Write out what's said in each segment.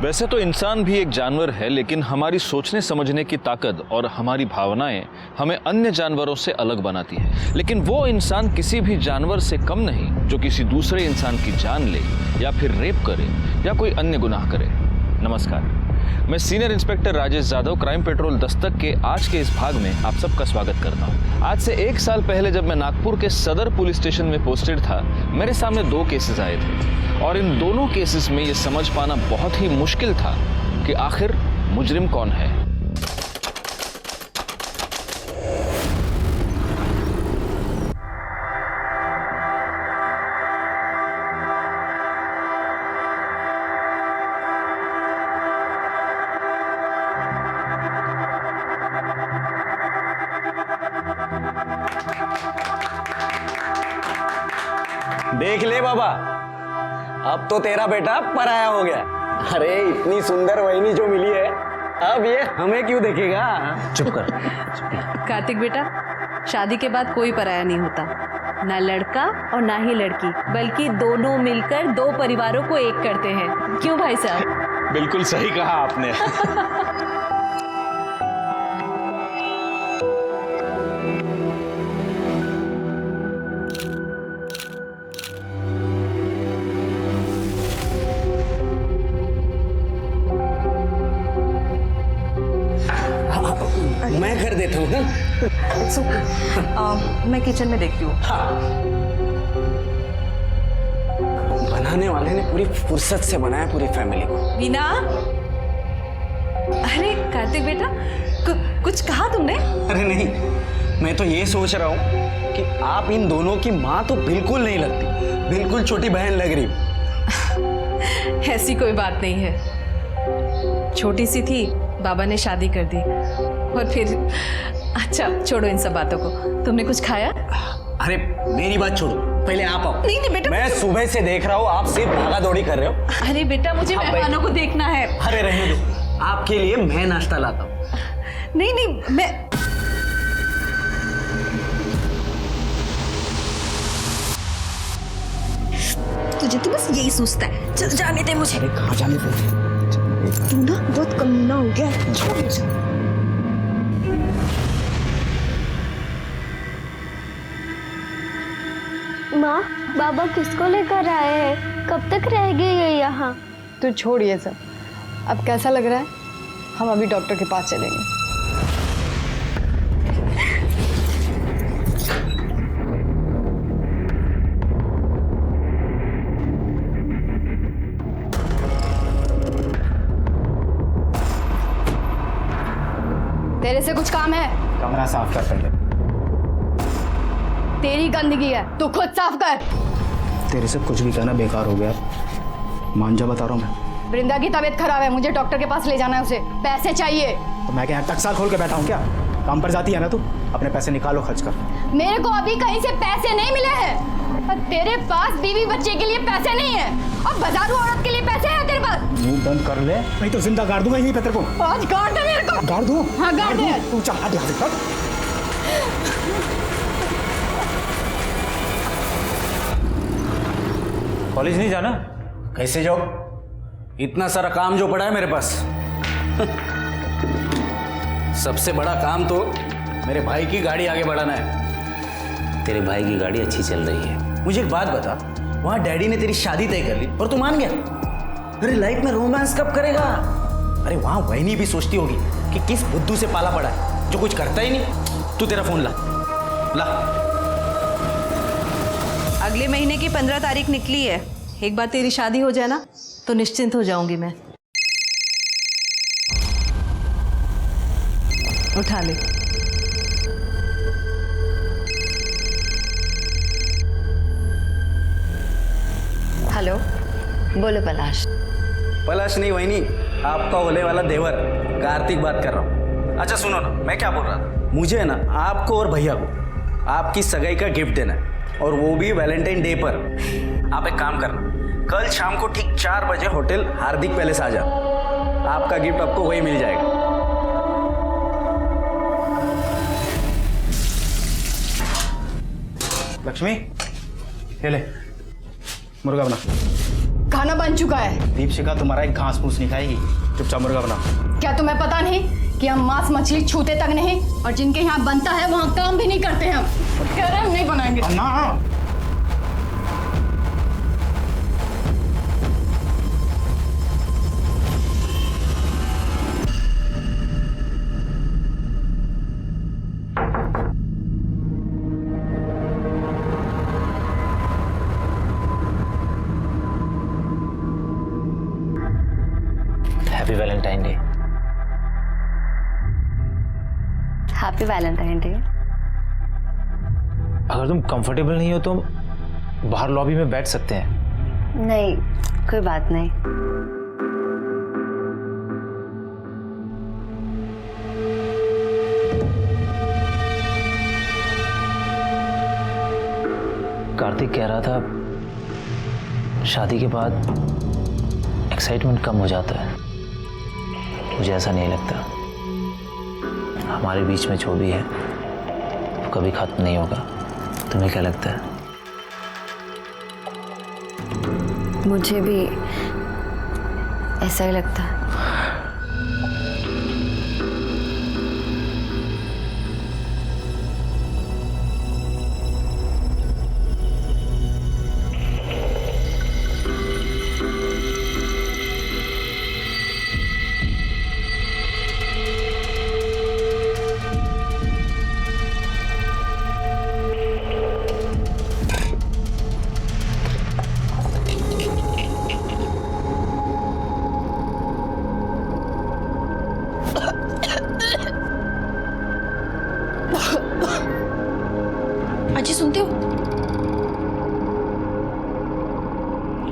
वैसे तो इंसान भी एक जानवर है, लेकिन हमारी सोचने समझने की ताकत और हमारी भावनाएं हमें अन्य जानवरों से अलग बनाती है। लेकिन वो इंसान किसी भी जानवर से कम नहीं जो किसी दूसरे इंसान की जान ले या फिर रेप करे या कोई अन्य गुनाह करे। नमस्कार, मैं senior inspector Rajesh Yadav crime petrol Dastak के आज के इस भाग में आप सबका स्वागत करता हूं। आज से 1 साल पहले जब मैं नागपुर के सदर पुलिस स्टेशन में पोस्टेड था, मेरे सामने 2 केसेस आए थे और इन दोनों केसेस में ये समझ पाना बहुत ही मुश्किल था कि आखिर मुजरिम कौन है। देख ले बाबा, अब तो तेरा बेटा पराया हो गया। अरे इतनी सुंदर वहिनी जो मिली है, अब ये हमें क्यों देखेगा? चुप कर। कार्तिक बेटा, शादी के बाद कोई पराया नहीं होता, ना लड़का और ना ही लड़की, बल्कि दोनों मिलकर 2 परिवारों को एक करते हैं। क्यों भाई साहब? बिल्कुल सही कहा आपने। मैं कर देता हूँ ना। मैं किचन में देखती हूँ। बनाने वाले ने पूरी फुर्सत से बनाया पूरी फैमिली को। वीना, अरे कार्तिक बेटा, कुछ कहा तुमने? अरे नहीं, मैं तो ये सोच रहा हूँ कि आप इन दोनों की माँ तो बिल्कुल नहीं लगती, बिल्कुल छोटी बहन लग रही। ऐसी कोई बात नहीं है, छोटी सी थी, बाबा ने शादी कर दी और फिर। अच्छा छोड़ो इन सब बातों को, तुमने कुछ खाया? अरे मेरी बात छोड़ो, पहले आप आओ। नहीं नहीं बेटा, मैं सुबह से देख रहा हूँ आप सिर्फ भागा दौड़ी कर रहे हो। अरे बेटा, मुझे मेहमानों को देखना है। अरे रहने दो, आपके लिए मैं नाश्ता लाता हूँ। नहीं नहीं, मैं तुझे तो बस यही सोचता है। चल जाने दे मुझे। अरे कहाँ जाने दे? तू ना बहुत कमीना हो गया। छोड़। माँ, बाबा किसको लेकर आए हैं? कब तक रहेंगे ये यहाँ? तू छोड़ ये सब। अब कैसा लग रहा है? हम अभी डॉक्टर के पास चलेंगे। तेरे से कुछ काम है? कमरा साफ कर पहले। तेरी गंदगी है, तू खुद साफ कर। तेरे से कुछ भी कहना बेकार हो गया, मान जा बता रहा हूँ मैं। वृंदा की तबीयत खराब है, मुझे डॉक्टर के पास ले जाना है उसे। पैसे चाहिए। तो मैं क्या टकसाल खोल के बैठा हूँ क्या? काम पर जाती है ना तू, अपने पैसे निकालो खर्च कर। मेरे को अभी कहीं से पैसे नहीं मिले हैं और तेरे पास बीवी बच्चे के लिए पैसे नहीं है और बाजारू औरत के लिए पैसे हैं तेरे पास? मुंह बंद कर ले, नहीं तो जिंदा गाड़ दूंगा यहीं पे तेरे को। आज गाड़ दे मेरे को। गाड़ दूं? हाँ गाड़ दे। तू चल हट यहाँ से। कॉलेज नहीं जाना? कैसे जाओ? इतना सारा काम जो पड़ा है मेरे पास। सबसे बड़ा काम तो मेरे भाई की गाड़ी आगे बढ़ाना है। तेरे भाई की गाड़ी अच्छी चल रही है। मुझे एक बात बता, वहां डैडी ने तेरी शादी तय कर ली और तू मान गया? अरे लाइफ में रोमांस कब करेगा? अरे वहां वही भी सोचती होगी कि किस बुद्धू से पाला पड़ा है जो कुछ करता ही नहीं। तू तेरा फोन ला ला। अगले महीने की 15 तारीख निकली है। एक बार तेरी शादी हो जाए ना तो निश्चिंत हो जाऊंगी मैं। उठा ले। हेलो, बोलो पलाश। पलाश नहीं वहीनी, आपका होने वाला देवर कार्तिक बात कर रहा हूँ। अच्छा सुनो ना, मैं क्या बोल रहा था, मुझे ना आपको और भैया को आपकी सगाई का गिफ्ट देना है और वो भी वैलेंटाइन डे पर। आप एक काम करना, कल शाम को ठीक 4 बजे होटल हार्दिक पैलेस आ जाओ। आपका गिफ्ट आपको वही मिल जाएगा। लक्ष्मी, ये ले मुर्गा बना। खाना बन चुका है। दीपशिका तुम्हारा एक घास फूस नहीं खाएगी, चुपचाप मुर्गा बनाओ। क्या तुम्हें पता नहीं कि हम मांस मछली छूते तक नहीं, और जिनके यहाँ बनता है वहाँ काम भी नहीं करते हम। कह रहे हम नहीं बनाएंगे। ना happy Valentine day. Happy Valentine day. अगर तुम कंफर्टेबल नहीं हो तो बाहर लॉबी में बैठ सकते हैं। नहीं, कोई बात नहीं। कार्तिक कह रहा था शादी के बाद एक्साइटमेंट कम हो जाता है। मुझे ऐसा नहीं लगता। हमारे बीच में जो भी है वो कभी खत्म नहीं होगा। तुम्हें क्या लगता है? मुझे भी ऐसा ही लगता है। अजी सुनते हो?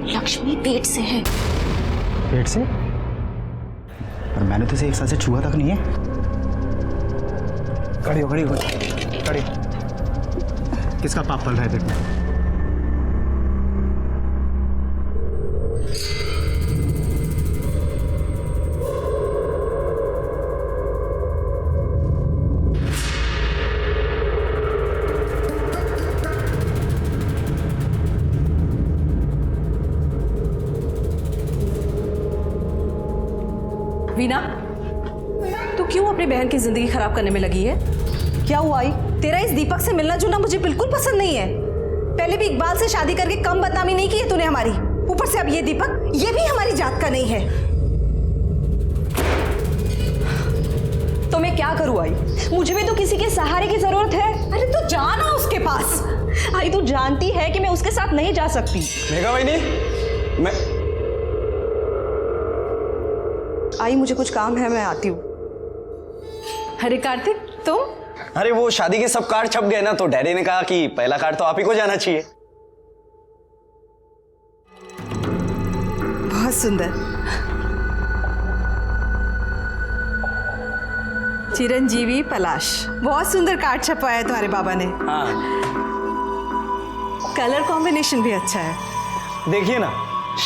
लक्ष्मी पेट से है। पेट से? पर मैंने तो इसे एक साल से छुआ तक नहीं है। खड़ी हो, खड़ी हो, खड़ी। किसका पाप पल रहा है पेट में? वीना, तू क्यों अपनी बहन की जिंदगी खराब करने में लगी है? क्या हुआ आई? तेरा इस दीपक से मिलना जुलना मुझे बिल्कुल पसंद नहीं है। पहले भी इकबाल से शादी करके कम बदनामी नहीं की है तूने हमारी। ऊपर से अब ये दीपक, ये भी हमारी जात का नहीं है। तो मैं क्या करूं आई? मुझे भी तो किसी के सहारे की जरूरत है। अरे तू जाना उसके पास। आई तू जानती है कि मैं उसके साथ नहीं जा सकती। मेघा वहीनी, मैं आई मुझे कुछ काम है, मैं आती हूँ। अरे कार्तिक तुम? अरे वो शादी के सब कार्ड छप गए ना, तो डैडी ने कहा कि पहला कार्ड तो आप ही को जाना चाहिए। बहुत सुंदर। चिरंजीवी पलाश, बहुत सुंदर कार्ड छपवाया है तुम्हारे बाबा ने। हाँ कलर कॉम्बिनेशन भी अच्छा है। देखिए ना,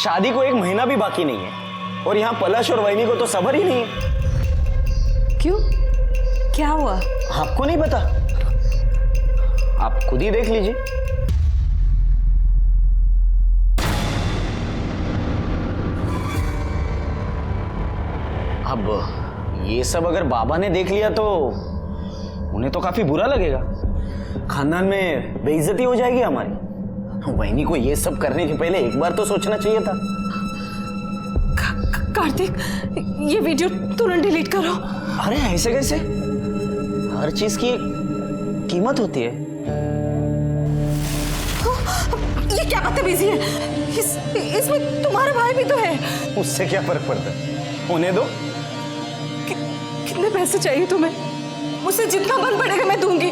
शादी को 1 महीना भी बाकी नहीं है और यहाँ पलाश और वहीनी को तो सबर ही नहीं है। क्यों, क्या हुआ? आपको नहीं पता? आप खुद ही देख लीजिए। अब ये सब अगर बाबा ने देख लिया तो उन्हें तो काफी बुरा लगेगा। खानदान में बेइज्जती हो जाएगी हमारी। वहीनी को ये सब करने के पहले एक बार तो सोचना चाहिए था। कार्तिक, ये वीडियो तुरंत डिलीट करो। अरे ऐसे कैसे? हर चीज की कीमत होती है। ये क्या बदतमीजी है? इसमें तुम्हारा भाई भी तो है। उससे क्या फर्क पड़ता है? होने दो। कितने पैसे चाहिए तुम्हें? मुझसे जितना बन पड़ेगा मैं दूंगी,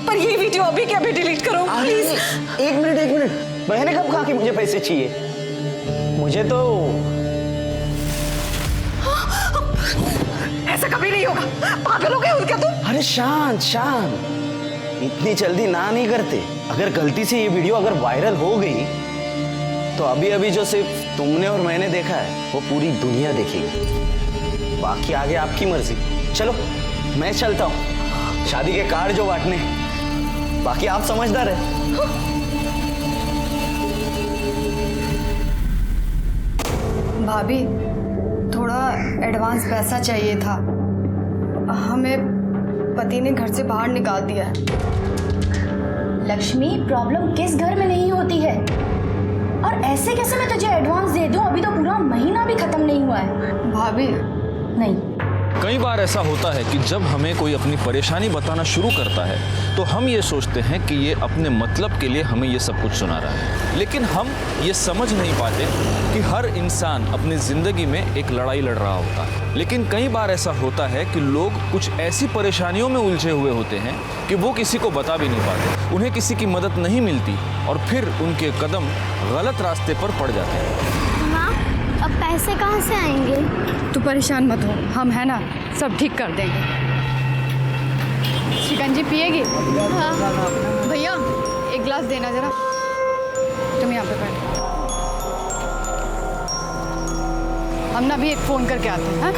पर ये वीडियो अभी के अभी डिलीट करो प्लीज। एक मिनट। मैंने कब कहा कि मुझे पैसे चाहिए? मुझे तो ऐसा कभी नहीं होगा। पागल हो गए हो क्या तुम? अरे शांत, इतनी जल्दी ना नहीं करते। अगर गलती से ये वीडियो अगर वायरल हो गई तो अभी अभी जो सिर्फ तुमने और मैंने देखा है वो पूरी दुनिया देखेगी। बाकी आगे आपकी मर्जी। चलो मैं चलता हूँ, शादी के कार्ड जो बांटने, बाकी आप समझदार है। भाभी, थोड़ा एडवांस पैसा चाहिए था। हमें पति ने घर से बाहर निकाल दिया है। लक्ष्मी, प्रॉब्लम किस घर में नहीं होती है? और ऐसे कैसे मैं तुझे एडवांस दे दूं? अभी तो पूरा महीना भी खत्म नहीं हुआ है। भाभी, नहीं, कई बार ऐसा होता है कि जब हमें कोई अपनी परेशानी बताना शुरू करता है तो हम ये सोचते हैं कि ये अपने मतलब के लिए हमें ये सब कुछ सुना रहा है, लेकिन हम ये समझ नहीं पाते कि हर इंसान अपनी ज़िंदगी में एक लड़ाई लड़ रहा होता है। लेकिन कई बार ऐसा होता है कि लोग कुछ ऐसी परेशानियों में उलझे हुए होते हैं कि वो किसी को बता भी नहीं पाते, उन्हें किसी की मदद नहीं मिलती और फिर उनके कदम गलत रास्ते पर पड़ जाते हैं। माँ, अब पैसे कहाँ से आएंगे? तू परेशान मत हो, हम है ना, सब ठीक कर देंगे। शिकंजी पिएगी? हाँ। भैया, एक गिलास देना जरा। तुम यहाँ पे बैठो, हम ना भी एक फ़ोन करके आते हैं। हाँ?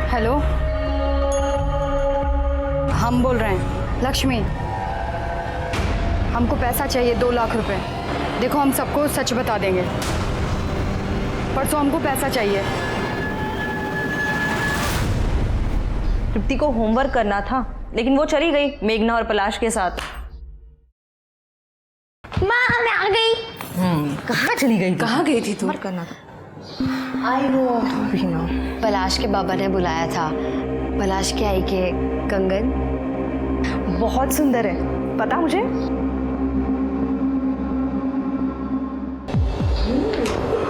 हेलो, हम बोल रहे हैं। लक्ष्मी, हमको पैसा चाहिए 2 लाख रुपए। देखो, हम सबको सच बता देंगे, परसों हमको पैसा चाहिए। तृप्ति को होमवर्क करना था, लेकिन वो चली गई मेघना और पलाश के साथ। माँ, मैं आ गई। कहाँ चली गई? कहाँ गई थी तू? करना था। आई वो पलाश के बाबा ने बुलाया था। पलाश के आई के कंगन बहुत सुंदर है, पता मुझे।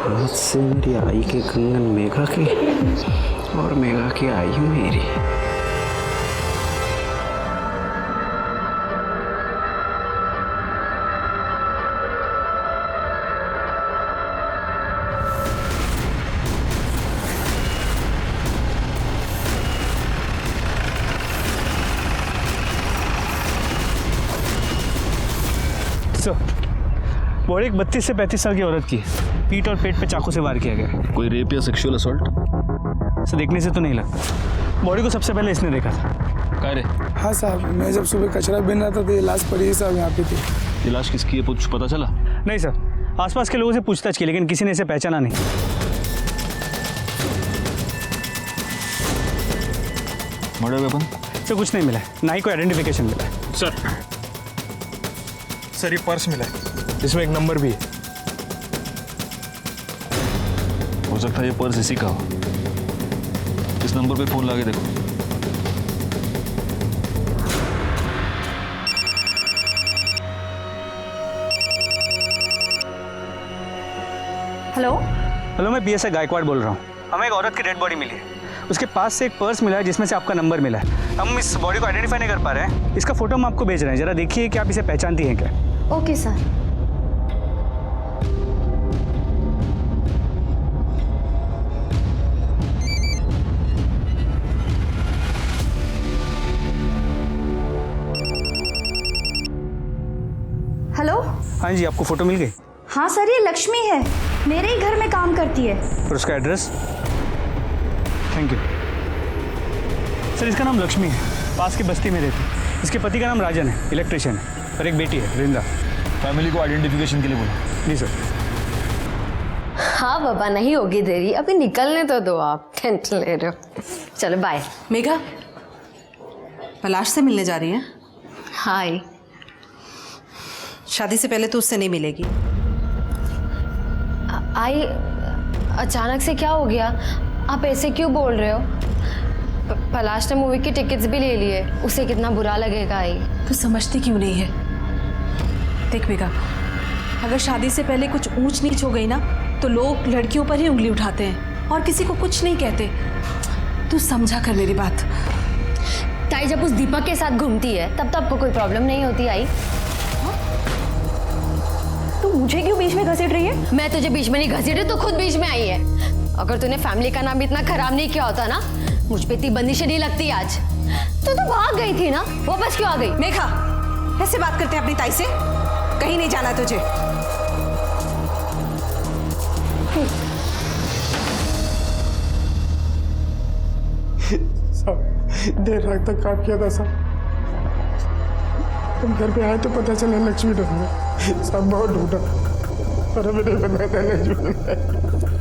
मुझसे मेरी आई के कंगन मेघा की और मेघा की आई मेरी। बॉडी एक 32 से 35 साल की औरत की है। पीठ और पेट पे चाकू से वार किया गया है। कोई रेप या सेक्सुअल असॉल्ट? इसे देखने से तो नहीं लगता। बॉडी को सबसे पहले इसने देखा था। क्या रे? हाँ साहब, मैं जब सुबह कचरा बिन रहा था तो ये लाश पड़ी साहब यहाँ पे थी। ये लाश किसकी है, कुछ पता चला? नहीं सर, आसपास के लोगों से पूछताछ की, लेकिन किसी ने इसे पहचाना नहीं। Murder weapon? सर कुछ नहीं मिला है, ना ही कोई आइडेंटिफिकेशन मिला है। सर ये पर्स मिला है, इसमें एक नंबर भी है। हो सकता है ये पर्स इसी का हो। इस नंबर पे फोन लगा के देखो। हेलो, हेलो, मैं PSI गायकवाड़ बोल रहा हूँ। हमें एक औरत की डेड बॉडी मिली है। उसके पास से एक पर्स मिला है जिसमें से आपका नंबर मिला है। हम इस बॉडी को आइडेंटिफाई नहीं कर पा रहे हैं। इसका फोटो हम आपको भेज रहे हैं, जरा देखिए कि आप इसे पहचानती हैं क्या। Okay sir. हेलो। हाँ जी, आपको फोटो मिल गई? हाँ सर, ये लक्ष्मी है, मेरे ही घर में काम करती है। और उसका एड्रेस? Thank you sir. इसका नाम लक्ष्मी है, पास की बस्ती में रहती है। इसके पति का नाम राजन है, इलेक्ट्रिशियन है, और एक बेटी है वृंदा। फैमिली को आइडेंटिफिकेशन के लिए बोला। जी सर। हाँ बाबा, नहीं होगी देरी, अभी निकलने तो दो, आप टेंशन ले रहे हो। चलो बाय। मेघा, पलाश से मिलने जा रही हैं? हाय। शादी से पहले तो उससे नहीं मिलेगी। आई, अचानक से क्या हो गया? आप ऐसे क्यों बोल रहे हो? पलाश ने मूवी की टिकट्स भी ले लिए, उसे कितना बुरा लगेगा। आई, तू समझती क्यों नहीं है? देख मेघा, अगर शादी से पहले कुछ ऊंच नीच हो गई ना तो लोग लड़कियों पर ही उंगली उठाते हैं और किसी को कुछ नहीं कहते। तू समझा कर मेरी बात। ताई जब उस दीपक के साथ घूमती है तब तो आपको कोई प्रॉब्लम नहीं होती। आई, तू मुझे क्यों बीच में घसीट रही है? मैं तुझे बीच में नहीं घसीटी, तो खुद बीच में आई है। अगर तूने फैमिली का नाम इतना खराब नहीं किया होता ना, मुझ पे इतनी बंदिशें नहीं लगती आज। तो भाग गई थी ना, वापस क्यों आ गई? मेघा, ऐसे बात करते हैं अपनी ताई से? कहीं नहीं जाना तुझे। साहब देर रात तक काम किया था साहब। हम घर पे आए तो पता चला लक्ष्मी नहीं है साहब। बहुत ढूंढा पर हमें नहीं पता था लक्ष्मी नहीं है।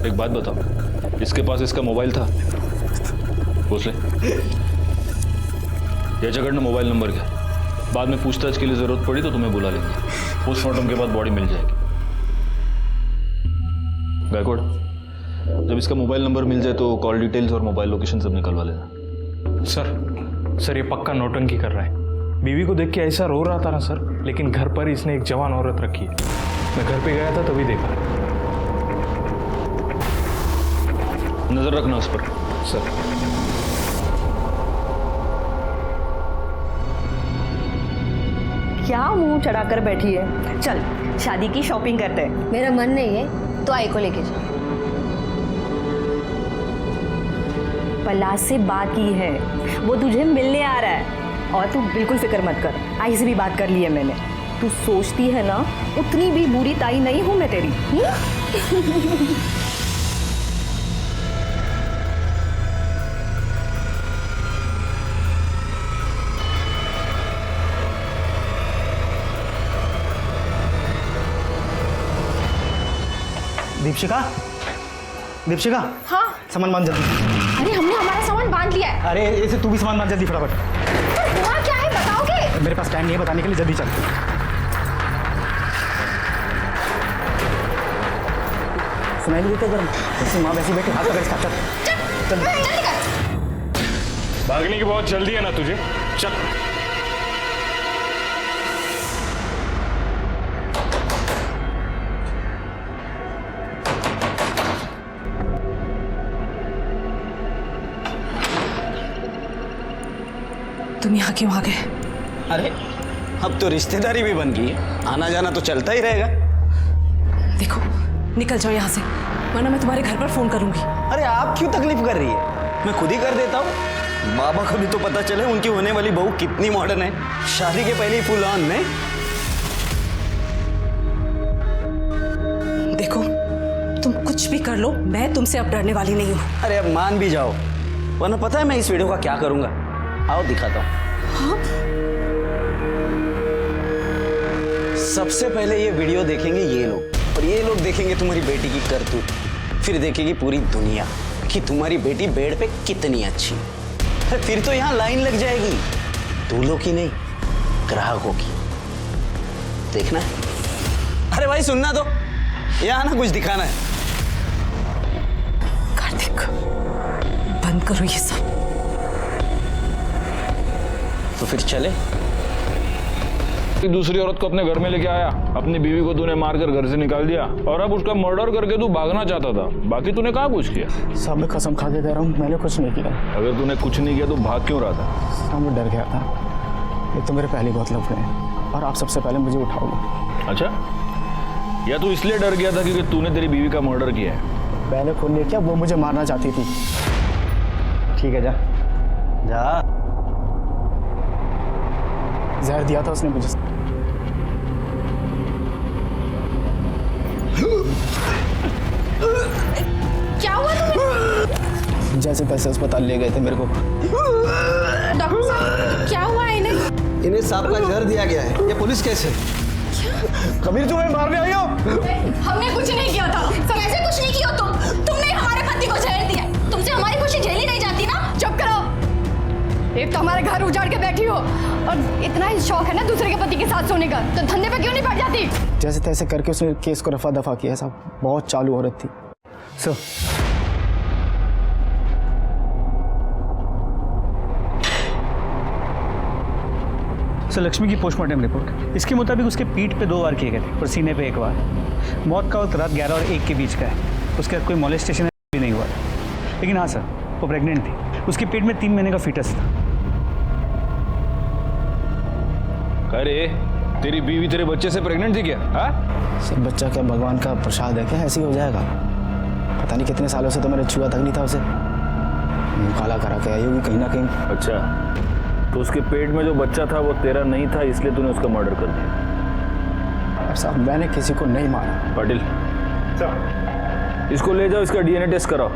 एक बात बताओ, इसके पास इसका मोबाइल था? पूछ ले। या जगड़ मोबाइल नंबर क्या? बाद में पूछताछ के लिए जरूरत पड़ी तो तुम्हें बुला लेंगे। पोस्टमार्टम के बाद बॉडी मिल जाएगी। गायकवाड़, जब इसका मोबाइल नंबर मिल जाए तो कॉल डिटेल्स और मोबाइल लोकेशन सब निकलवा लेना। सर ये पक्का नौटंकी कर रहा है। बीवी को देख के ऐसा रो रहा था ना सर, लेकिन घर पर इसने एक जवान औरत रखी है। मैं घर पे गया था तभी देखा। नजर रखना उस पर। सर क्या मुंह चढ़ाकर बैठी है? चल शादी की शॉपिंग करते हैं। मेरा मन नहीं है तो आई को लेके जा। पलाश से बात की है, वो तुझे मिलने आ रहा है। और तू बिल्कुल फिक्र मत कर, आई से भी बात कर ली है मैंने। तू सोचती है ना उतनी भी बुरी ताई नहीं हूं मैं तेरी। दीपशिका, दीपशिका। हाँ सामान बांध जल्दी। अरे हमने हमारा सामान बांध लिया है। अरे ऐसे तू भी सामान बांध जल्दी फटाफट। वहाँ क्या है बताओगे? मेरे पास टाइम नहीं है बताने के लिए, जल्दी चल। सुनाई नहीं देता गर्म? ऐसे माँ वैसे बैठे हाथ पकड़ इसका। चल जल्दी कर। भागने की बहुत जल्दी है ना तुझे? चल। तुम यहाँ क्यों आ गए? अरे अब तो रिश्तेदारी भी बन गई है, आना जाना तो चलता ही रहेगा। देखो निकल जाओ यहाँ से, वरना मैं तुम्हारे घर पर फोन करूंगी। अरे आप क्यों तकलीफ कर रही है? मैं खुद ही कर देता हूँ। बाबा को भी तो पता चले उनकी होने वाली बहू कितनी मॉडर्न है। शादी के पहले ही फुल ऑन में। देखो तुम कुछ भी कर लो, मैं तुमसे अब डरने वाली नहीं हूँ। अरे अब मान भी जाओ, वरना पता है मैं इस वीडियो का क्या करूंगा? आओ दिखाता हूँ। हाँ? सबसे पहले ये वीडियो देखेंगे ये लोग, और ये लोग देखेंगे तुम्हारी बेटी की करतूत। फिर देखेगी पूरी दुनिया कि तुम्हारी बेटी बेड पे कितनी अच्छी है। अरे फिर तो यहाँ लाइन लग जाएगी, दूल्हों की नहीं ग्राहकों की। देखना है? अरे भाई सुनना तो, यहाँ ना कुछ दिखाना है। कार्तिक बंद करो ये सब। तो फिर चले। दूसरी औरत को अपने घर में लेके आया, अपनी बीवी को तूने मारकर घर से निकाल दिया, और अब उसका मर्डर करके तू भागना चाहता था। बाकी तूने कहाँ कुछ किया? साहब मैं कसम खा के कह रहा हूँ, मैंने कुछ नहीं किया। अगर तूने कुछ नहीं किया तो भाग क्यों रहा था? साहब मैं डर गया था। एक तो मेरे पहले बहुत लफड़े हैं, और आप सबसे पहले मुझे उठाओगे। अच्छा, या तू इसलिए डर गया था क्योंकि तूने तेरी बीवी का मर्डर किया है? मैंने खून नहीं किया, वो मुझे मारना चाहती थी। ठीक है जा जा। जहर दिया था उसने मुझे। क्या हुआ तुम्हें? जैसे तैसे अस्पताल ले गए थे मेरे को। डॉक्टर साहब क्या हुआ है इन्हें? इन्हें सांप का जहर दिया गया है। ये पुलिस केस है। कबीर तुम्हें मारने आई हो? हमने कुछ नहीं किया था सर। ऐसे कुछ नहीं किया तुमने हमारे पति को जहर दिया। तुमसे हमारी खुशी झेली नहीं जाती ना? चुप करो। एक तो हमारे घर उजाड़ के बैठी हो, और इतना ही शौक है ना दूसरे के पति के साथ सोने का, तो धंधे पे क्यों नहीं पड़ जाती? जैसे तैसे करके उसने केस को रफा दफा किया साहब। बहुत चालू औरत थी। सो लक्ष्मी की पोस्टमार्टम रिपोर्ट, इसके मुताबिक उसके पीठ पे 2 वार किए गए थे और सीने पे 1 बार। मौत का वक्त रात 11 और 1 के बीच का है। उसके बाद कोई मोलेस्टेशन भी नहीं हुआ। लेकिन हाँ सर, वो प्रेग्नेंट थी। उसके पेट में 3 महीने का फीटस था। अरे तेरी बीवी तेरे बच्चे से प्रेग्नेंट थी क्या? हाँ सर बच्चा क्या भगवान का प्रसाद है क्या? ऐसे ही हो जाएगा? पता नहीं कितने सालों से तो मैंने छुआ तक नहीं था उसे। काला करा के आई होगी कहीं ना कहीं। अच्छा, तो उसके पेट में जो बच्चा था वो तेरा नहीं था, इसलिए तूने उसका मर्डर कर दिया? साहब मैंने किसी को नहीं मारा। पाटिल इसको ले जाओ, इसका DNA टेस्ट कराओ,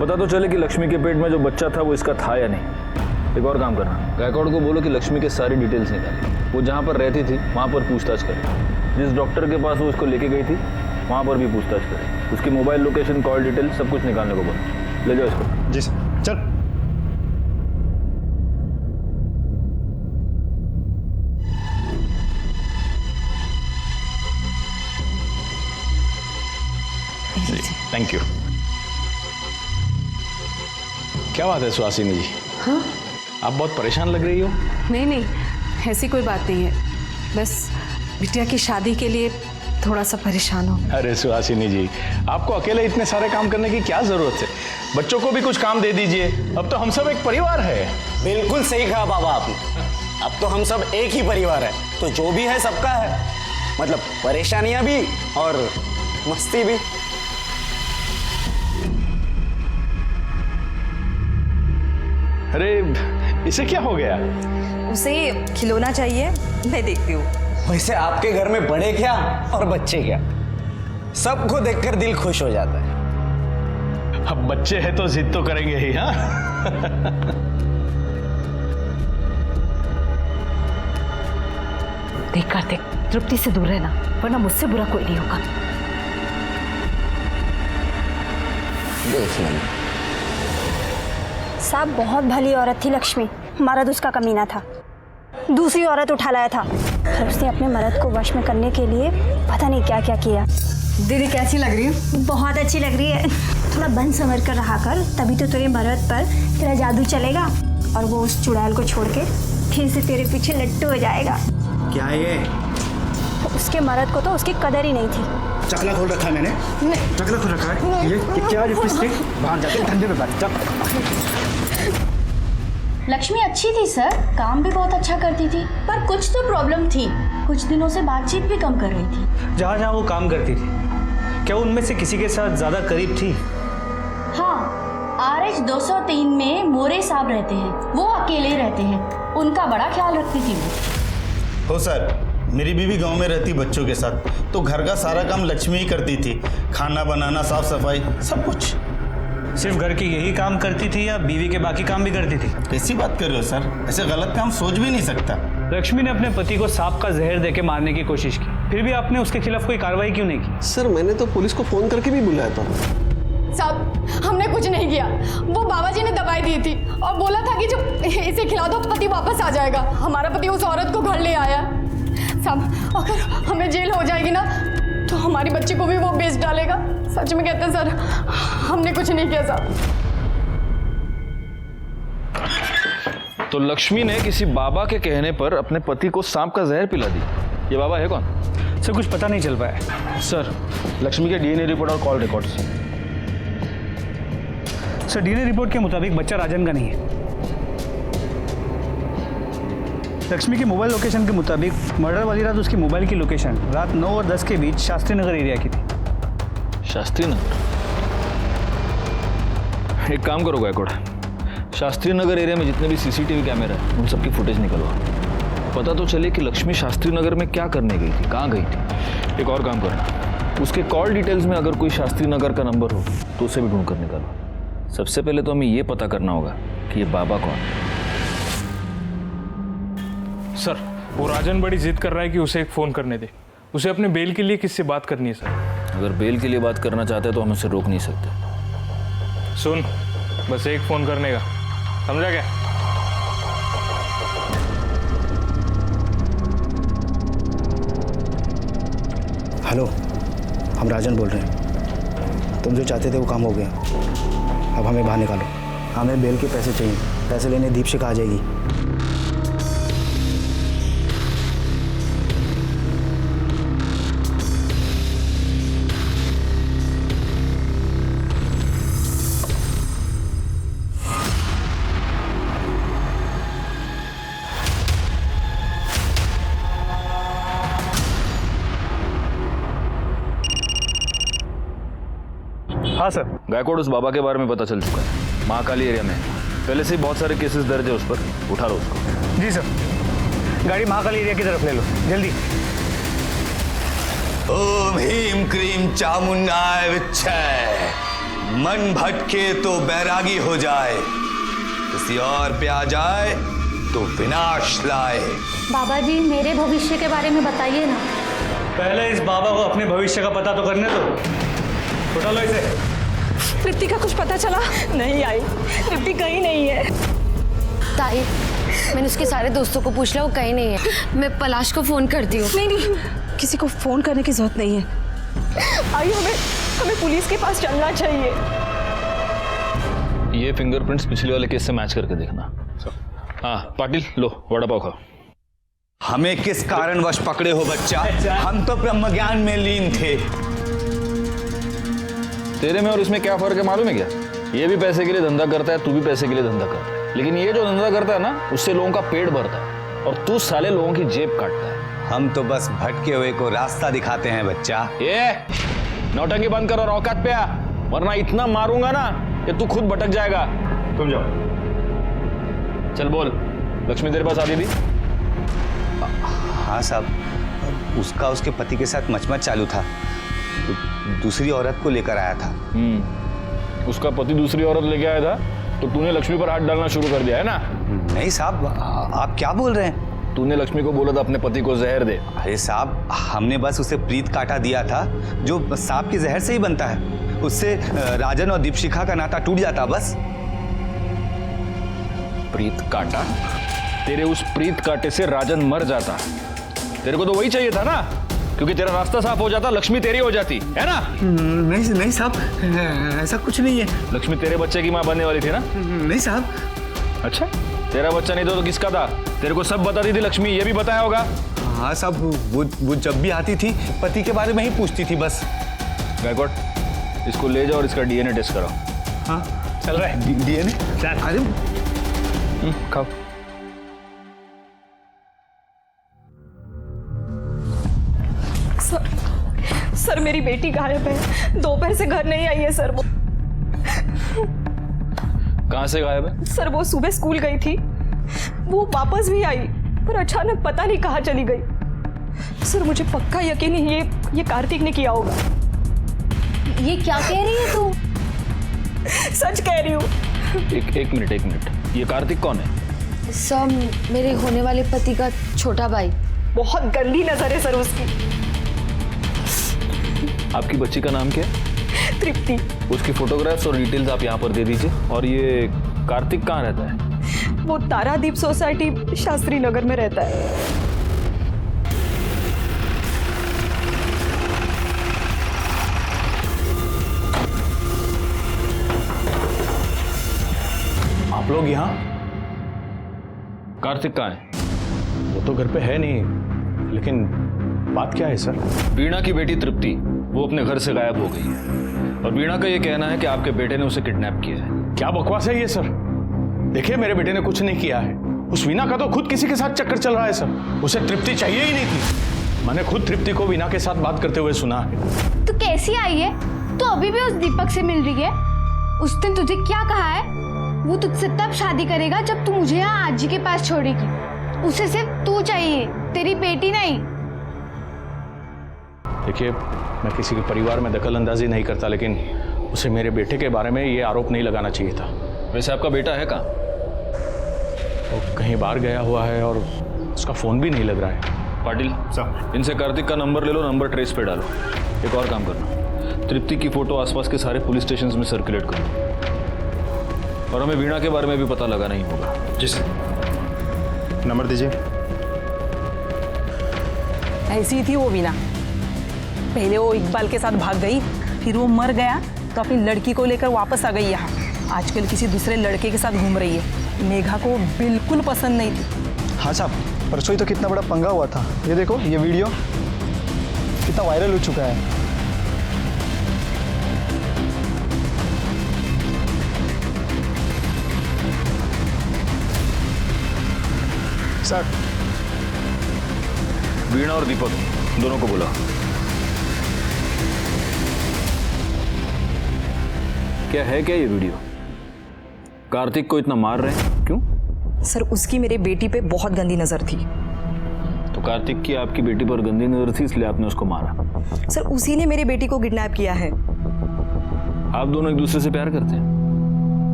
पता तो चले कि लक्ष्मी के पेट में जो बच्चा था वो इसका था या नहीं। एक और काम करना, गायकवाड़ को बोलो कि लक्ष्मी के सारी डिटेल्स निकाले। वो जहाँ पर रहती थी वहाँ पर पूछताछ करें। जिस डॉक्टर के पास वो उसको लेके गई थी वहाँ पर भी पूछताछ करें। उसकी मोबाइल लोकेशन, कॉल डिटेल सब कुछ निकालने को बोलो। ले जाओ इसको। जी सर, चल। Thank you. क्या बात है सुहासिनी जी? हाँ? आप बहुत परेशान लग रही हो। नहीं नहीं, ऐसी कोई बात नहीं है, बस बिटिया की शादी के लिए थोड़ा सा परेशान हूँ। अरे सुहासिनी जी, आपको अकेले इतने सारे काम करने की क्या जरूरत है? बच्चों को भी कुछ काम दे दीजिए। अब तो हम सब एक परिवार है। बिल्कुल सही कहा बाबा आपने। अब तो हम सब एक ही परिवार है, तो जो भी है सबका है, मतलब परेशानियां भी और मस्ती भी। अरे इसे क्या हो गया? उसे खिलौना चाहिए, मैं देखती हूँ। वैसे आपके घर में बड़े क्या और बच्चे क्या, सबको देखकर दिल खुश हो जाता है। अब बच्चे हैं तो जिद तो करेंगे ही। हाँ देख कार्तिक, तृप्ति से दूर रहना, वरना मुझसे बुरा कोई नहीं होगा। देख लेना। साहब बहुत भली औरत थी लक्ष्मी, मर्द उसका कमीना था, दूसरी औरत उठा लाया था और उसने अपने मर्द को वश में करने के लिए पता नहीं क्या क्या किया। दीदी कैसी लग रही है? बहुत अच्छी लग रही है। थोड़ा बन संवर कर रहा कर, तभी तो तेरे मर्द पर तेरा जादू चलेगा और वो उस चुड़ैल को छोड़ के फिर से तेरे पीछे लट्टू हो जाएगा। क्या है ये? उसके मर्द को तो उसकी कदर ही नहीं थी। चकला खोल रखा है मैंने, चकला खोल रखा है। ये क्या लिपस्टिक, बाहर जाके ठंडे में बैठ जा। लक्ष्मी अच्छी थी सर, काम भी बहुत अच्छा करती थी, पर कुछ तो प्रॉब्लम थी। कुछ दिनों से बातचीत भी कम कर रही थी। जहाँ जहाँ वो काम करती थी, क्या उनमें से किसी के साथ ज्यादा करीब थी? हाँ, RH 203 में मोरे साहब रहते हैं, वो अकेले रहते हैं, उनका बड़ा ख्याल रखती थी वो। हो सर, मेरी बीवी गांव में रहती बच्चों के साथ, तो घर का सारा काम लक्ष्मी ही करती थी, खाना बनाना, साफ सफाई, सब कुछ। सिर्फ घर के यही काम करती थी या बीवी के बाकी काम भी करती थी? कैसी बात कर रहे हो सर, ऐसे गलत काम सोच भी नहीं सकता। लक्ष्मी ने अपने पति को सांप का जहर देके मारने की कोशिश की, फिर भी आपने उसके खिलाफ कोई कार्रवाई क्यों नहीं की? सर मैंने तो पुलिस को फोन करके भी बुलाया था। साहब हमने कुछ नहीं किया, वो बाबा जी ने दवाई दी थी और बोला था कि जब इसे खिला दो पति वापस आ जाएगा। हमारा पति उस औरत को घर ले आया। साहब अगर हमें जेल हो जाएगी ना तो हमारी बच्ची को भी वो बेच डालेगा। सच में कहते हैं सर, हमने कुछ नहीं किया साहब। तो लक्ष्मी ने किसी बाबा के कहने पर अपने पति को सांप का जहर पिला दी। ये बाबा है कौन? सर कुछ पता नहीं चल पाया। सर, लक्ष्मी के डीएनए रिपोर्ट और call records. Sir DNA report के मुताबिक बच्चा राजन का नहीं है। लक्ष्मी की मोबाइल लोकेशन के मुताबिक मर्डर वाली रात उसकी मोबाइल की लोकेशन रात 9 और 10 के बीच शास्त्री नगर एरिया की थी। शास्त्री नगर? एक काम करो गायकवाड़, शास्त्री नगर एरिया में जितने भी सीसीटीवी कैमरा है उन सबकी फुटेज निकलवाओ। पता तो चले कि लक्ष्मी शास्त्री नगर में क्या करने गई थी, कहाँ गई थी। एक और काम करना, उसके कॉल डिटेल्स में अगर कोई शास्त्री नगर का नंबर हो तो उसे भी ढूंढ कर निकालो। सबसे पहले तो हमें ये पता करना होगा कि ये बाबा कौन है। सर वो राजन बड़ी जिद कर रहा है कि उसे एक फ़ोन करने दे। उसे अपने बेल के लिए किससे बात करनी है सर? अगर बेल के लिए बात करना चाहते हैं तो हम उसे रोक नहीं सकते। सुन, बस एक फ़ोन करने का, समझा क्या? हेलो, हम राजन बोल रहे हैं। तुम जो चाहते थे वो काम हो गया, अब हमें बाहर निकालो। हमें बेल के पैसे चाहिए, पैसे लेने दीपशिखा आ जाएगी। हाँ सर। गायकवाड़, उस बाबा के बारे में पता चल चुका है, महाकाली एरिया में पहले से ही बहुत सारे केसेस दर्ज है उस पर। उठा लो उसको। जी सर, गाड़ी महाकाली एरिया की तरफ ले लो, जल्दी। ओम ह्रीम क्रीम चामुंडाय विच्छय, मन भटके तो बैरागी हो जाए, किसी और पे आ जाए तो विनाश लाए। बाबा जी मेरे भविष्य के बारे में बताइए ना। पहले इस बाबा को अपने भविष्य का पता तो करने दो। उठा लो इसे। तृप्ति का कुछ पता चला? नहीं आई, तृप्ति कहीं नहीं है। ताई, मैंने उसके सारे दोस्तों को पूछ लिया, वो कहीं नहीं है। मैं पलाश को फोन करती हूँ। नहीं, किसी को फोन करने की जरूरत नहीं है। आई, हमें पुलिस के पास चलना चाहिए। ये फिंगरप्रिंट्स पिछले वाले केस से मैच करके देखना। हाँ पाटिल, लो वड़ा पाव खाओ। हमें किस कारणवश पकड़े हो बच्चा? हम तो ब्रह्म ज्ञान में लीन थे। तेरे में और इसमें क्या फर्क है मालूम है क्या? ये भी पैसे के लिए धंधा करता है, तू भी पैसे के लिए धंधा करता है, लेकिन ये जो धंधा करता है ना, उससे लोगों का पेट भरता है और तू साले लोगों की जेब काटता है। हम तो बस भटके हुए को रास्ता दिखाते हैं बच्चा। ये नौटंकी बंद कर और औकात पे आ, वरना इतना मारूंगा ना कि तू खुद भटक जाएगा। तुम जाओ। चल बोल, लक्ष्मी तेरे पास आती थी? हाँ साहब, उसका उसके पति के साथ मचमच चालू था, तो दूसरी औरत को लेकर आया था। उसका पति दूसरी औरत लेके आया था तो तूने लक्ष्मी पर हाथ डालना शुरू कर दिया है ना? नहीं साहब, आप क्या बोल रहे हैं? तूने लक्ष्मी को बोला था अपने पति को जहर दे। अरे साहब, हमने बस उसे प्रीत काटा दिया था, जो सांप के जहर से ही बनता है। उससे राजन और दीपशिखा का नाता टूट जाता बस। प्रीत काटा? तेरे उस प्रीत काटे से राजन मर जाता। तेरे को तो वही चाहिए था ना, क्योंकि तेरा रास्ता साफ हो जाता, लक्ष्मी तेरी हो जाती है ना? नहीं साहब, ऐसा कुछ नहीं है। लक्ष्मी तेरे बच्चे की माँ बनने वाली थी ना? नहीं साहब। अच्छा, तेरा बच्चा नहीं तो किसका था? तेरे को सब बताती थी लक्ष्मी, ये भी बताया होगा। हाँ साहब, वो जब भी आती थी पति के बारे में ही पूछती थी बस। गायकवाड़, इसको ले जाओ और इसका डीएनए टेस्ट कराओ। हाँ चल रहा है। डीएनए? अरे खाओ। सर मेरी बेटी गायब है, दोपहर से घर नहीं आई है सर। वो कहाँ से गायब है? सर वो सुबह स्कूल गई थी, वो वापस भी आई, पर अचानक पता नहीं कहाँ चली गई। सर मुझे पक्का यकीन है ये कार्तिक ने किया होगा। ये क्या कह रही है तू? सच कह रही हूँ। एक मिनट, ये कार्तिक कौन है? सर मेरे होने वाले पति का छोटा भाई। बहुत गंदी नजर है सर उसकी। आपकी बच्ची का नाम क्या है? तृप्ति। उसकी फोटोग्राफ्स और डिटेल्स आप यहाँ पर दे दीजिए। और ये कार्तिक कहाँ रहता है? वो तारादीप सोसाइटी शास्त्री नगर में रहता है। आप लोग यहाँ? कार्तिक कहाँ है? वो तो घर पे है नहीं, लेकिन बात क्या है सर? वीणा की बेटी तृप्ति, वो अपने घर से गायब हो गई है और वीणा का ये कहना है कि आपके बेटे ने उसे किडनैप किया है। क्या बकवास है ये सर? देखिए, मेरे बेटे ने कुछ नहीं किया है। उस वीणा का तो खुद किसी के साथ चक्कर चल रहा है सर। उसे तृप्ति चाहिए ही नहीं थी। मैंने खुद तृप्ति को वीणा के साथ बात करते हुए सुना है। तू कैसी आई है? तू अभी भी उस दीपक से मिल रही है? उस दिन तुझे क्या कहा है? वो तुझसे तब शादी करेगा जब तू मुझे यहाँ आजी के पास छोड़ेगी। उसे सिर्फ तू चाहिए, तेरी बेटी नहीं। देखिए, मैं किसी के परिवार में दखल अंदाजी नहीं करता, लेकिन उसे मेरे बेटे के बारे में ये आरोप नहीं लगाना चाहिए था। वैसे आपका बेटा है कहाँ? वो कहीं बाहर गया हुआ है और उसका फ़ोन भी नहीं लग रहा है। पाटिल साहब, इनसे कार्तिक का नंबर ले लो, नंबर ट्रेस पे डालो। एक और काम करना, तृप्ति की फोटो आसपास के सारे पुलिस स्टेशंस में सर्कुलेट करो और हमें वीणा के बारे में भी पता लगाना ही होगा। जी सर। नंबर दीजिए। ऐसी थी वो वीणा। पहले वो इकबाल के साथ भाग गई, फिर वो मर गया तो अपनी लड़की को लेकर वापस आ गई यहाँ। आजकल किसी दूसरे लड़के के साथ घूम रही है। मेघा को बिल्कुल पसंद नहीं थी। हाँ साहब, परसों ही तो कितना बड़ा पंगा हुआ था। ये देखो, ये वीडियो कितना वायरल हो चुका है। सर, वीणा और दीपक दोनों को बुला। क्या है क्या ये वीडियो? कार्तिक को इतना मार रहे हैं क्यों? सर उसकी मेरे बेटी पे बहुत गंदी नजर थी। तो कार्तिक की आपकी बेटी पर गंदी नजर थी, इसलिए आपने उसको मारा? सर उसी ने मेरी बेटी को किडनैप किया है। आप दोनों एक दूसरे से प्यार करते हैं?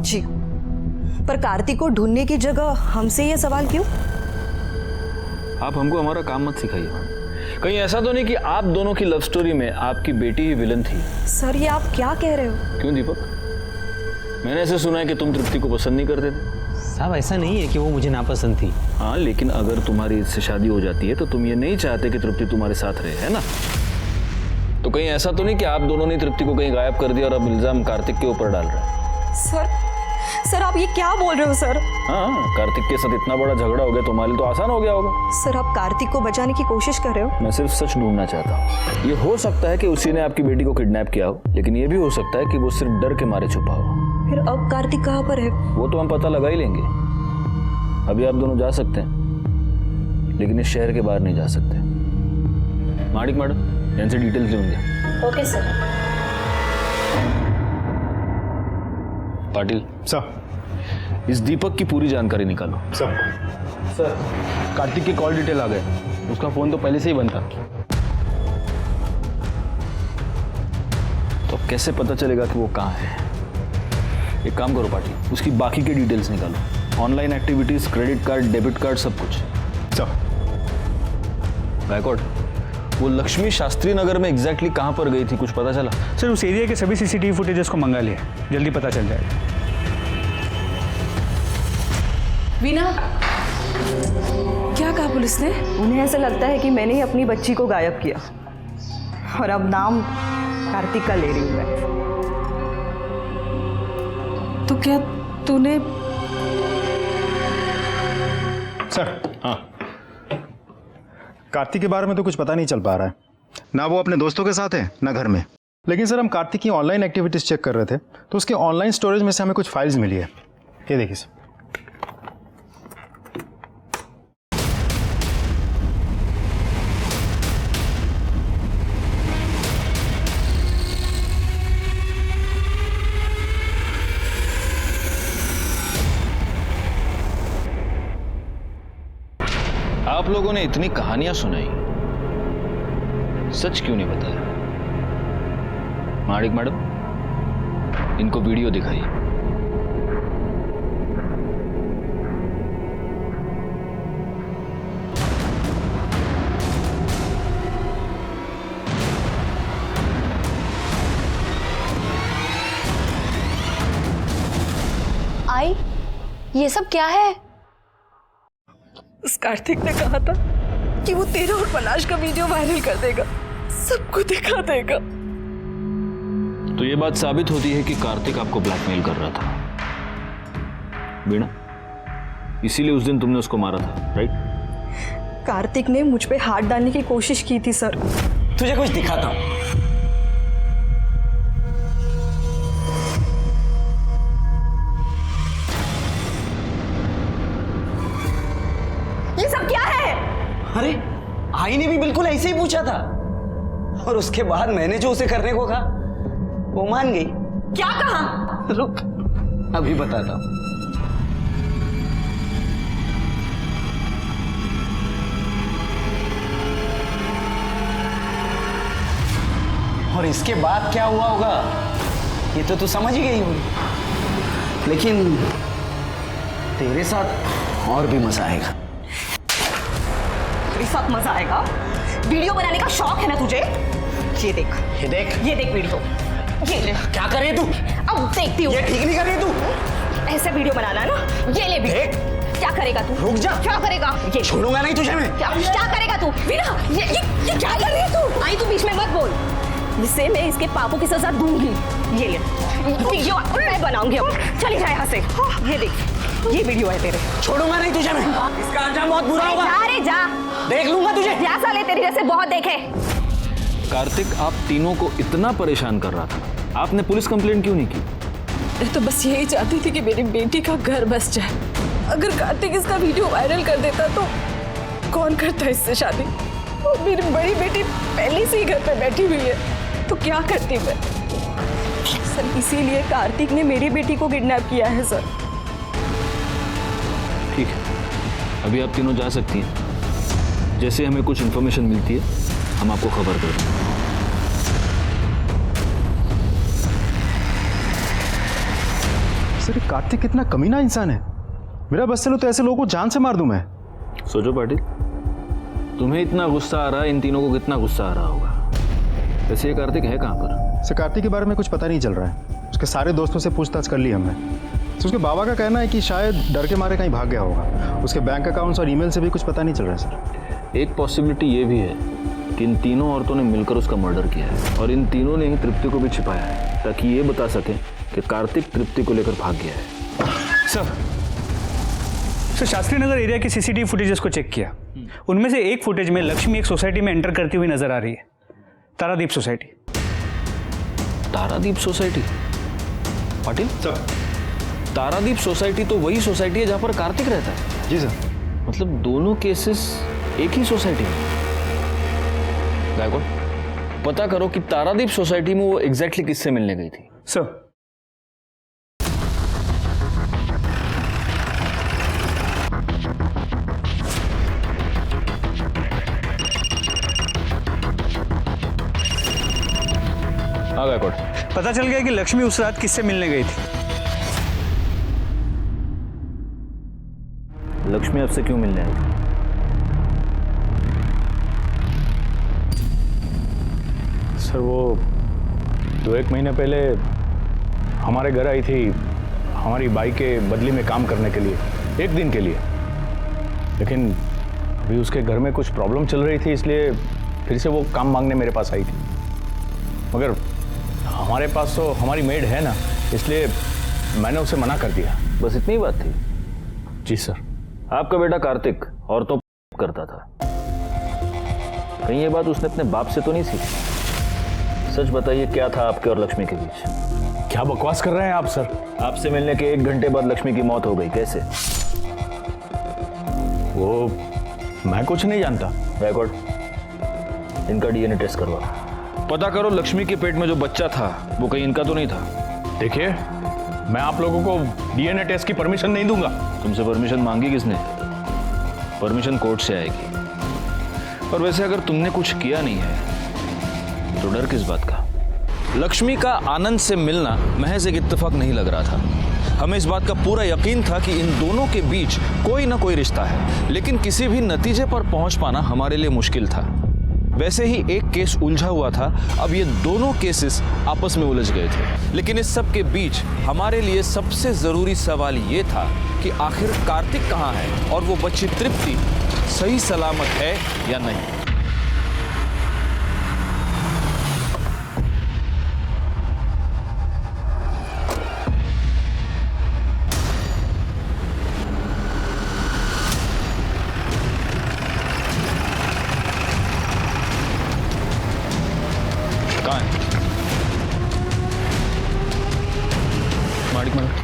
जी। पर कार्तिक को ढूंढने की जगह हमसे ये सवाल क्यों? आप हमको हमारा काम मत सिखाइए। कहीं ऐसा तो नहीं कि आप दोनों की लव स्टोरी में आपकी बेटी ही विलन थी? सर ये आप क्या कह रहे हो? क्यों दीपक, मैंने ऐसे सुना है कि तुम तृप्ति को पसंद नहीं करते थे। साहब ऐसा नहीं है कि वो मुझे नापसंद थी। हाँ, लेकिन अगर तुम्हारी इससे शादी हो जाती है तो तुम ये नहीं चाहते कि तृप्ति तुम्हारे साथ रहे, है ना? तो कहीं ऐसा तो नहीं कि आप दोनों ने तृप्ति को कहीं गायब कर दिया और अब इल्जाम कार्तिक के ऊपर डाल रहे हैं? सर आप ये क्या बोल रहे हो सर? हाँ, कार्तिक के साथ इतना बड़ा झगड़ा हो गया, तुम्हारे लिए तो आसान हो गया होगा। सर आप कार्तिक को बचाने की कोशिश कर रहे हो? मैं सिर्फ सच ढूंढना चाहता हूँ। ये हो सकता है कि उसी ने आपकी बेटी को किडनैप किया हो, लेकिन ये भी हो सकता है कि वो सिर्फ डर के मारे छुपा हो। फिर अब कार्तिक कहाँ पर है? वो तो हम पता लगा ही लेंगे। अभी आप दोनों जा सकते हैं, लेकिन इस शहर के बाहर नहीं जा सकते। माणिक मैडम, यहाँ से डिटेल्स लेंगे। Okay sir. पाटिल सर। इस दीपक की पूरी जानकारी निकालो। सर कार्तिक की कॉल डिटेल आ गए। उसका फोन तो पहले से ही बंद था। तो कैसे पता चलेगा कि वो कहाँ है? एक काम करो पाटिल, उसकी बाकी के डिटेल्स निकालो। Online activities, credit card, debit card, सब कुछ। सर। बैकवर्ड, वो लक्ष्मी शास्त्री नगर में एग्जैक्टली कहाँ पर गई थी, कुछ पता चला? सर उस एरिया के सभी सीसीटीवी फुटेजेस को मंगा लिया, जल्दी पता चल जाएगा। वीना, क्या कहा पुलिस ने? उन्हें ऐसा लगता है कि मैंने ही अपनी बच्ची को गायब किया और अब नाम कार्तिक का ले रही हूँ मैं। तो क्या तूने? सर। हाँ, कार्तिक के बारे में तो कुछ पता नहीं चल पा रहा है। ना वो अपने दोस्तों के साथ है, ना घर में। लेकिन सर हम कार्तिक की ऑनलाइन एक्टिविटीज चेक कर रहे थे तो उसके ऑनलाइन स्टोरेज में से हमें कुछ फाइल्स मिली है। ये देखिए सर। आप लोगों ने इतनी कहानियां सुनाई, सच क्यों नहीं बताया? माणिक मैडम, इनको वीडियो दिखाइए। आई, ये सब क्या है? उस कार्तिक ने कहा था कि वो तेरा और पलाश का वीडियो वायरल कर देगा, सबको दिखा देगा। तो ये बात साबित होती है कि कार्तिक आपको ब्लैकमेल कर रहा था, वीणा। इसीलिए उस दिन तुमने उसको मारा था, राइट? कार्तिक ने मुझ पे हाथ डालने की कोशिश की थी सर। तुझे कुछ दिखाता हूं। ये सब क्या है? अरे आई ने भी बिल्कुल ऐसे ही पूछा था और उसके बाद मैंने जो उसे करने को कहा वो मान गई। क्या कहा? रुक, अभी बताता हूं। और इसके बाद क्या हुआ होगा ये तो तू समझ ही गई होगी, लेकिन तेरे साथ और भी मजा आएगा। तेरे साथ मजा आएगा? वीडियो बनाने का शौक है ना तुझे? ये देख, ये देख, ये देख वीडियो। ये ले। क्या कर रही है तू? अब देखती हूँ। ये ठीक नहीं कर रही है तू। ऐसे वीडियो बनाना ना, ये ले वीडियो। देख, क्या करेगा तू? रुक जा। क्या करेगा? ये छोड़ूंगा नहीं तुझे मैं। क्या करेगा तू? वीना, ये क्या कर रही है तू? आई तू बीच में मत बोल। इसे मैं इसके पापों की सजा दूंगी। ये ले वीडियो मैं बनाऊंगी अब। चली जा यहाँ से। ये देख, ये वीडियो है तेरे। छोड़ूंगा नहीं तुझे मैं। इसका अंजाम बहुत बुरा होगा। जा रे जा, देख लूंगा तुझे। जा साले, तेरी जैसे बहुत देखे। कार्तिक आप तीनों को इतना परेशान कर रहा था, आपने पुलिस कंप्लेंट क्यों नहीं की? मैं तो बस यही चाहती थी कि मेरी बेटी का घर बस जाए। अगर कार्तिक इसका वीडियो वायरल कर देता तो कौन करता इससे शादी? और मेरी बड़ी बेटी पहले से ही घर पे बैठी हुई है, तो क्या करती मैं? सर इसीलिए कार्तिक ने मेरी बेटी को किडनैप किया है सर। ठीक है, अभी आप तीनों जा सकती हैं। जैसे हमें कुछ इन्फॉर्मेशन मिलती है हम आपको खबर कर देंगे। सर ये कार्तिक कितना कमीना इंसान है। मेरा बस चलो तो ऐसे लोगों को जान से मार दूं मैं। सोचो पाटिल, तुम्हें इतना गुस्सा आ रहा है, इन तीनों को कितना गुस्सा आ रहा होगा। वैसे ये कार्तिक है कहाँ पर? सर कार्तिक के बारे में कुछ पता नहीं चल रहा है। उसके सारे दोस्तों से पूछताछ कर ली हमने। तो उसके बाबा का कहना है कि शायद डर के मारे कहीं भाग गया होगा। उसके बैंक अकाउंट्स और ईमेल से भी कुछ पता नहीं चल रहा है सर। एक पॉसिबिलिटी ये भी है कि इन तीनों औरतों ने मिलकर उसका मर्डर किया है और इन तीनों ने ही तृप्ति को भी छिपाया है ताकि ये बता सके कि कार्तिक तृप्ति को लेकर भाग गया है। सर शास्त्री नगर एरिया की सीसीटीवी फुटेजेस को चेक किया। उनमें से एक फुटेज में लक्ष्मी एक सोसाइटी में एंटर करती हुई नजर आ रही है, Taradeep society. Taradeep society? Patil sir, Taradeep society तो वही सोसाइटी है जहां पर कार्तिक रहता है। जी सर। मतलब दोनों केसेस एक ही सोसाइटी में। गायकवाड़, पता करो कि तारादीप सोसाइटी में वो एग्जैक्टली किससे मिलने गई थी। सर हाँ गायकवाड़, पता चल गया कि लक्ष्मी उस रात किससे मिलने गई थी। लक्ष्मी आपसे क्यों मिलने आई थी? सर वो 2-1 महीने पहले हमारे घर आई थी हमारी बाई के बदली में काम करने के लिए, 1 दिन के लिए। लेकिन अभी उसके घर में कुछ प्रॉब्लम चल रही थी, इसलिए फिर से वो काम मांगने मेरे पास आई थी। मगर हमारे पास तो हमारी मेड है ना, इसलिए मैंने उसे मना कर दिया। बस इतनी ही बात थी? जी सर। आपका बेटा कार्तिक और तो करता था, कहीं ये बात उसने अपने बाप से तो नहीं सीखी? सच बताइए, क्या था आपके और लक्ष्मी के बीच? क्या बकवास कर रहे हैं आप सर? आपसे मिलने के 1 घंटे बाद लक्ष्मी की मौत हो गई, कैसे? वो मैं कुछ नहीं जानता। गायकवाड़, इनका डीएनए टेस्ट करवा पता करो लक्ष्मी के पेट में जो बच्चा था वो कहीं इनका तो नहीं था। देखिए, मैं आप लोगों को डीएनए टेस्ट की परमिशन नहीं दूंगा। तुमसे परमिशन मांगी किसने? परमिशन कोर्ट से आएगी। और वैसे अगर तुमने कुछ किया नहीं है तो डर किस बात का? लक्ष्मी का आनंद से मिलना महज एक इत्तेफाक नहीं लग रहा था। हमें इस बात का पूरा यकीन था कि इन दोनों के बीच कोई ना कोई रिश्ता है, लेकिन किसी भी नतीजे पर पहुंच पाना हमारे लिए मुश्किल था। वैसे ही एक केस उलझा हुआ था, अब ये दोनों केसेस आपस में उलझ गए थे। लेकिन इस सब के बीच हमारे लिए सबसे जरूरी सवाल ये था कि आखिर कार्तिक कहाँ है और वो बच्ची तृप्ति सही सलामत है या नहीं।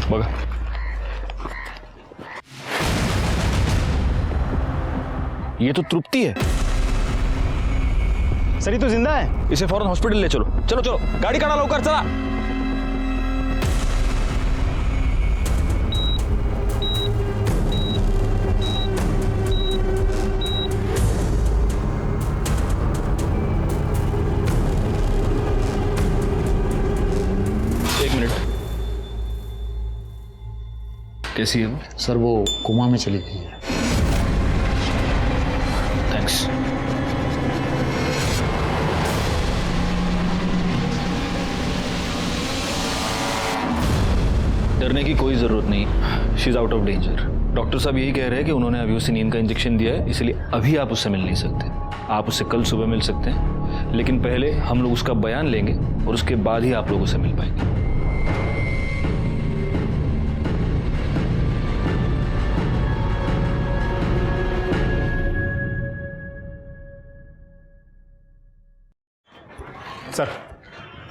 बघा, ये तो तृप्ति है। सर ये तो जिंदा है। इसे फौरन हॉस्पिटल ले चलो। चलो चलो, गाड़ी काढ़ा लवकर, चला। कैसी है वो? सर वो कोमा में चली गई है। थैंक्स। डरने की कोई जरूरत नहीं, she is out of danger. Doctor साहब यही कह रहे हैं कि उन्होंने अभी उसे नींद का इंजेक्शन दिया है, इसलिए अभी आप उससे मिल नहीं सकते। आप उससे कल सुबह मिल सकते हैं, लेकिन पहले हम लोग उसका बयान लेंगे और उसके बाद ही आप लोग उससे मिल पाएंगे। सर,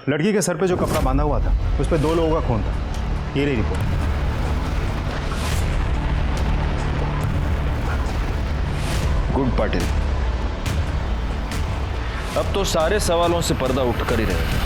लड़की के सर पे जो कपड़ा बांधा हुआ था उस पे 2 लोगों का खून था। ये रही रिपोर्ट। गुड पाटिल, अब तो सारे सवालों से पर्दा उठकर ही रहेगा।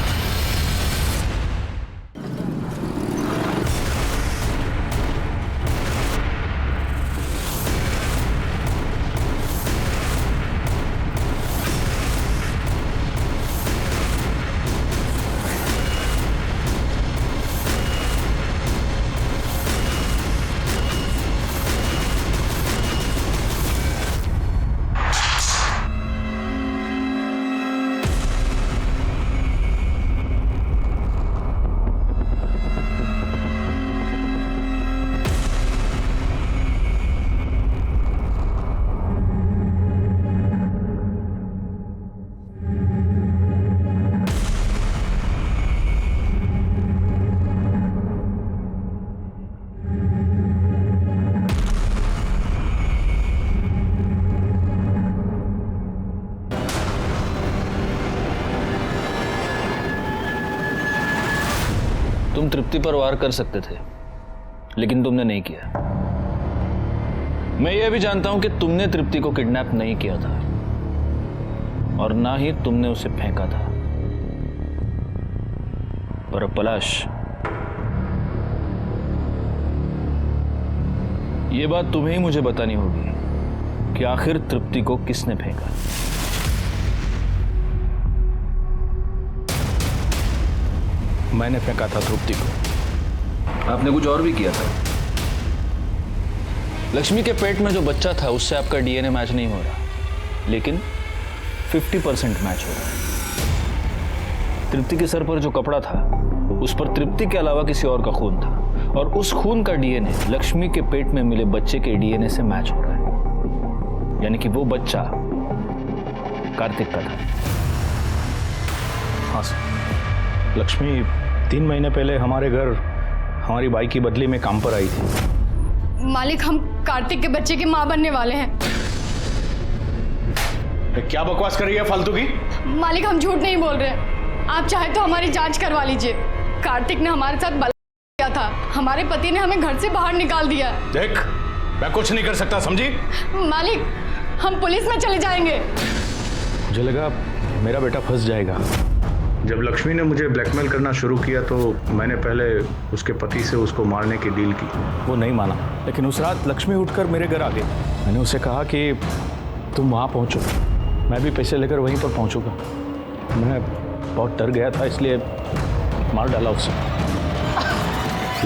तुम तृप्ति पर वार कर सकते थे, लेकिन तुमने नहीं किया। मैं यह भी जानता हूं कि तुमने तृप्ति को किडनैप नहीं किया था और ना ही तुमने उसे फेंका था। पर अब पलाश, यह बात तुम्हें ही मुझे बतानी होगी कि आखिर तृप्ति को किसने फेंका। मैंने फेंका था तृप्ति को। आपने कुछ और भी किया था। लक्ष्मी के पेट में जो बच्चा था उससे आपका डीएनए मैच नहीं हो रहा, लेकिन 50% मैच हो रहा है। तृप्ति के सर पर जो कपड़ा था उस पर तृप्ति के अलावा किसी और का खून था, और उस खून का डीएनए लक्ष्मी के पेट में मिले बच्चे के डीएनए से मैच हो रहा है। यानी कि वो बच्चा कार्तिक का था। हाँ सर, लक्ष्मी 3 महीने पहले हमारे घर हमारी बाई की बदली में काम पर आई थी। मालिक, हम कार्तिक के बच्चे की माँ बनने वाले हैं। क्या बकवास कर रही है फालतू की? मालिक, हम झूठ नहीं बोल रहे। आप चाहे तो हमारी जांच करवा लीजिए। कार्तिक ने हमारे साथ बलात्कार किया था। हमारे पति ने हमें घर से बाहर निकाल दिया। देख, मैं कुछ नहीं कर सकता, समझी? मालिक, हम पुलिस में चले जाएंगे। मुझे लगा मेरा बेटा फंस जाएगा। जब लक्ष्मी ने मुझे ब्लैकमेल करना शुरू किया तो मैंने पहले उसके पति से उसको मारने की डील की। वो नहीं माना, लेकिन उस रात लक्ष्मी उठकर मेरे घर आ गई। मैंने उसे कहा कि तुम वहाँ पहुँचो, मैं भी पैसे लेकर वहीं पर पहुँचूंगा। मैं बहुत डर गया था, इसलिए मार डाला उसे।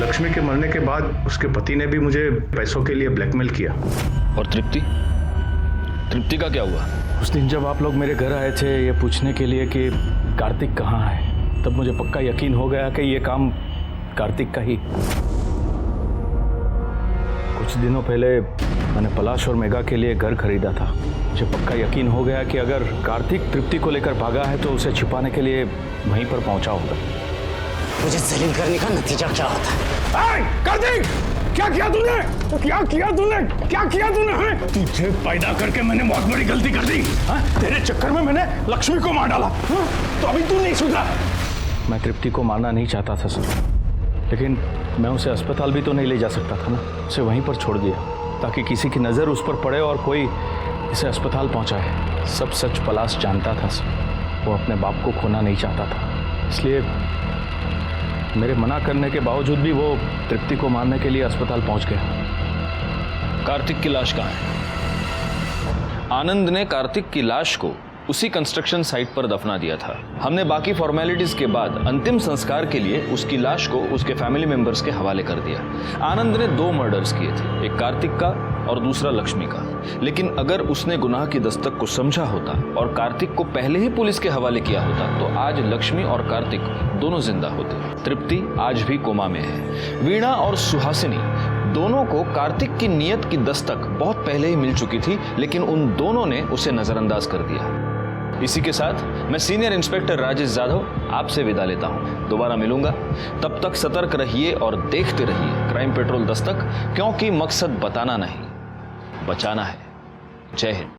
लक्ष्मी के मरने के बाद उसके पति ने भी मुझे पैसों के लिए ब्लैकमेल किया। और तृप्ति का क्या हुआ? उस दिन जब आप लोग मेरे घर आए थे ये पूछने के लिए कि कार्तिक कहाँ है, तब मुझे पक्का यकीन हो गया कि ये काम कार्तिक का ही। कुछ दिनों पहले मैंने पलाश और मेघा के लिए घर खरीदा था। मुझे पक्का यकीन हो गया कि अगर कार्तिक तृप्ति को लेकर भागा है तो उसे छिपाने के लिए वहीं पर पहुंचा होगा। मुझे जलील करने का नतीजा क्या होता है? कार्तिक, क्या किया तूने? क्या किया तूने? तुझे पैदा करके मैंने बहुत बड़ी गलती कर दी। तेरे चक्कर में मैंने लक्ष्मी को मार डाला। तो अभी तू नहीं सुधरा। मैं तृप्ति को मारना नहीं चाहता था सर, लेकिन मैं उसे अस्पताल भी तो नहीं ले जा सकता था ना। उसे वहीं पर छोड़ दिया ताकि किसी की नज़र उस पर पड़े और कोई इसे अस्पताल पहुंचाए। सब सच पलाश जानता था सर। वो अपने बाप को खोना नहीं चाहता था, इसलिए मेरे मना करने के बावजूद भी वो तृप्ति को मारने के लिए अस्पताल पहुंच गया। कार्तिक की लाश कहाँ है? आनंद ने कार्तिक की लाश को उसी कंस्ट्रक्शन साइट पर दफना दिया था। हमने बाकी फॉर्मेलिटीज के बाद अंतिम संस्कार के लिए उसकी लाश को उसके फैमिली मेंबर्स के हवाले कर दिया। आनंद ने 2 मर्डर्स किए थे, एक कार्तिक का और दूसरा लक्ष्मी का। लेकिन अगर उसने गुनाह की दस्तक को समझा होता और कार्तिक को पहले ही पुलिस के हवाले किया होता तो आज लक्ष्मी और कार्तिक दोनों जिंदा होते। तृप्ति आज भी कोमा में है। वीणा और सुहासिनी दोनों को कार्तिक की नीयत की दस्तक बहुत पहले ही मिल चुकी थी, लेकिन उन दोनों ने उसे नजरअंदाज कर दिया। इसी के साथ मैं सीनियर इंस्पेक्टर राजेश जाधव आपसे विदा लेता हूं। दोबारा मिलूंगा, तब तक सतर्क रहिए और देखते रहिए क्राइम पेट्रोल दस्तक, क्योंकि मकसद बताना नहीं, बचाना है। जय हिंद।